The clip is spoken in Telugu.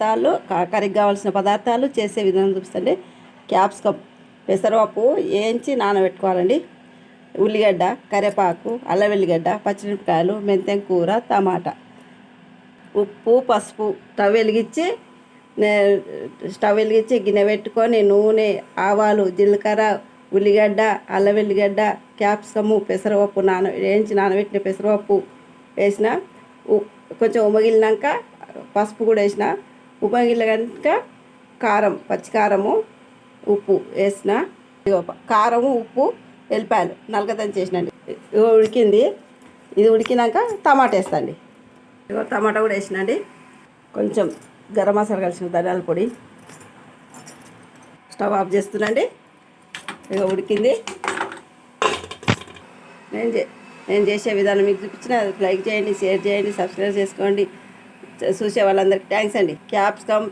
కర్రీకి కావాల్సిన పదార్థాలు చేసే విధానం చూపిస్తండి. క్యాప్సికమ్ పెసరపప్పు వేయించి నానబెట్టుకోవాలండి. ఉల్లిగడ్డ, కరివేపాకు, అల్లం వెల్లిగడ్డ, పచ్చిమిరపకాయలు, మెంతెం కూర, టమాటా, ఉప్పు, పసుపు. స్టవ్ వెలిగించి గిన్నె పెట్టుకొని నూనె, ఆవాలు, జీలకర్ర, ఉల్లిగడ్డ, అల్లం వెల్లిగడ్డ, క్యాప్సికము, పెసరపప్పు వేయించి నానబెట్టిన పెసరపప్పు వేసిన. కొంచెం ఉమ్మగిలినాక పసుపు కూడా వేసిన. ఉమ్మగిలినాక కారం, పచ్చికారము, ఉప్పు వేసిన. కారము, ఉప్పు, ఎల్లిపాయలు నలగదని చేసినండి. ఉడికింది. ఇది ఉడికినాక టమాటా వేస్తాండి. టమాటా కూడా వేసినండి. కొంచెం గరం మసాలా కలిసిన ధనియాల పొడి. స్టవ్ ఆఫ్ చేస్తున్నాండి. ఉడికింది. నేను చేసే విధానం మీకు చూపించిన లైక్ చేయండి, షేర్ చేయండి, సబ్స్క్రైబ్ చేసుకోండి. చూసే వాళ్ళందరికీ థ్యాంక్స్ అండి. క్యాప్సికమ్